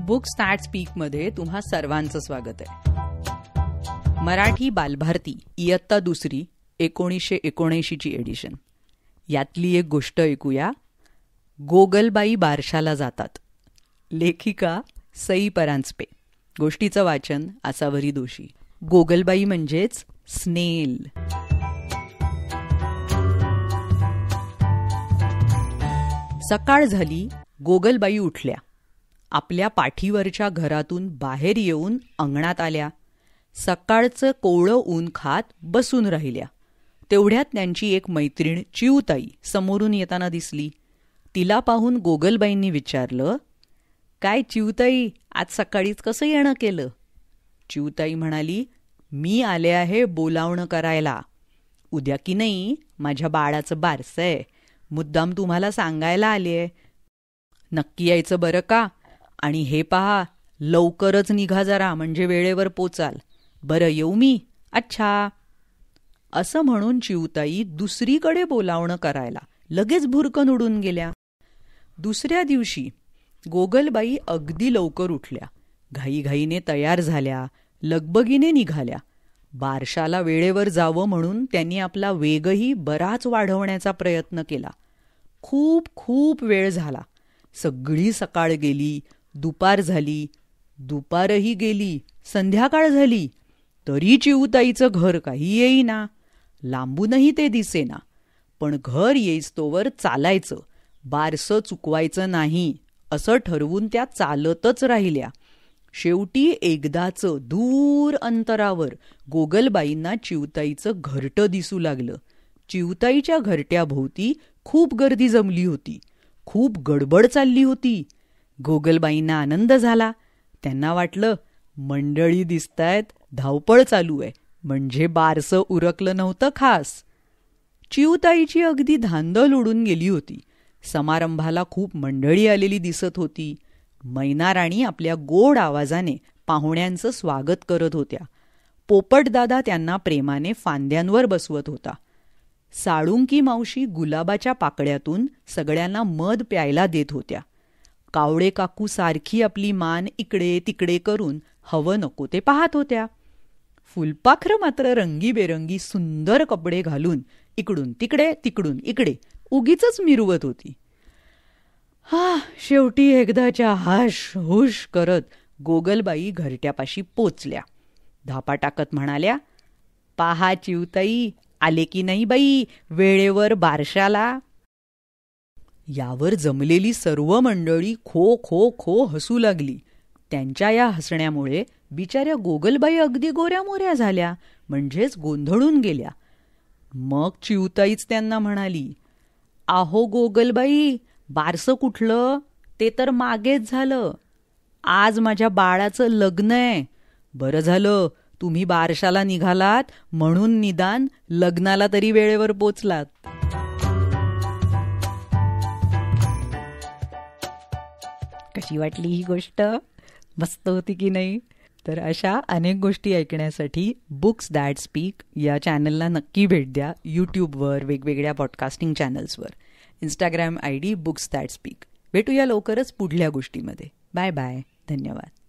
Books that स्पीकमध्ये तुम्हा सर्वांचं स्वागत आहे. मराठी बालभारती इयत्ता दुसरी 1979ची एडिशन. यातली एक गोष्ट ऐकूया. गोगलबाई बारशाला जातात. लेखिका सई परांजपे. गोष्टीचं वाचन आसावरी दोशी. गोगलबाई म्हणजेच स्नेल. सकाळ झाली. गोगलबाई उठल्या. आपल्या पाठीवरच्या घरातून बाहेर येऊन अंगणात आल्या. सकाळचं कोवळं ऊन खात बसून राहिल्या. तेवढ्यात त्यांची एक मैत्रीण चिऊताई समोरून येताना दिसली. तिला पाहून गोगलबाईंनी विचारलं, काय चिऊताई, आज सकाळीच कसं येणं केलं? चिऊताई म्हणाली, मी आले आहे बोलावणं करायला. उद्या की नाही माझ्या बाळाचं बारसं आहे. मुद्दाम तुम्हाला सांगायला आले. नक्की यायचं बरं का? आणि हे पहा, लवकरच निघा जरा, म्हणजे वेळेवर पोचाल. बरं, येऊ मी? अच्छा. असं म्हणून चिऊताई दुसरीकडे बोलावणं करायला लगेच भुरकन उडून गेल्या. दुसऱ्या दिवशी गोगलबाई अगदी लवकर उठल्या. घाईघाईने तयार झाल्या. लगबगीने निघाल्या. बारशाला वेळेवर जावं म्हणून त्यांनी आपला वेगही बराच वाढवण्याचा प्रयत्न केला. खूप खूप वेळ झाला. सगळी सकाळ गेली. दुपार झाली. दुपारही गेली. संध्याकाळ झाली. तरी चिऊताईचं घर काही येईना. लांबूनही ते दिसेना. पण घर येईस्तोवर चालायचं, बारसं चुकवायचं नाही असं ठरवून त्या चालतच राहिल्या. शेवटी एकदाचं दूर अंतरावर गोगलबाईंना चिऊताईचं घरटं दिसू लागलं. चिऊताईच्या घरट्याभोवती खूप गर्दी जमली होती. खूप गडबड चालली होती. गोगलबाईंना आनंद झाला. त्यांना वाटलं, मंडळी दिसतायत, धावपळ चालू आहे, म्हणजे बारसं उरकलं नव्हतं खास. चिऊताईची अगदी धांदल उडून गेली होती. समारंभाला खूप मंडळी आलेली दिसत होती. मैनाराणी आपल्या गोड आवाजाने पाहुण्यांचं स्वागत करत होत्या. पोपटदादा त्यांना प्रेमाने फांद्यांवर बसवत होता. साळुंकी मावशी गुलाबाच्या पाकळ्यातून सगळ्यांना मध प्यायला देत होत्या. कावळे काकू सारखी आपली मान इकडे तिकडे करून हवं नको ते पाहत होत्या. फुलपाखरं मात्र रंगीबेरंगी सुंदर कपडे घालून इकडून तिकडे तिकडून इकडे उगीचच मिरवत होती. शेवटी एकदाच्या हाश हुश करत गोगलबाई घरट्यापाशी पोचल्या. धापा टाकत म्हणाल्या, पाहा चिऊताई, आले की नाही बाई वेळेवर बारशाला. यावर जमलेली सर्व मंडळी खो खो खो हसू लागली. त्यांच्या या हसण्यामुळे बिचाऱ्या गोगलबाई अगदी गोऱ्यामोऱ्या झाल्या, म्हणजेच गोंधळून गेल्या. मग चिऊताईच त्यांना म्हणाली, आहो गोगलबाई, बारसं कुठलं? ते तर मागेच झालं. आज माझ्या बाळाचं लग्न आहे. बरं झालं तुम्ही बारशाला निघालात, म्हणून निदान लग्नाला तरी वेळेवर पोचलात. कशी वाटली ही गोष्ट? मस्त होती की नाही? तर अशा अनेक गोष्टी ऐकण्यासाठी बुक्स दॅट स्पीक या चॅनलला नक्की भेट द्या. यूट्यूबवर, वेगवेगळ्या पॉडकास्टिंग चॅनल्सवर. Instagram ID books that speak. भेटूया लवकरच पुढल्या गोष्टीमध्ये. Bye bye. धन्यवाद.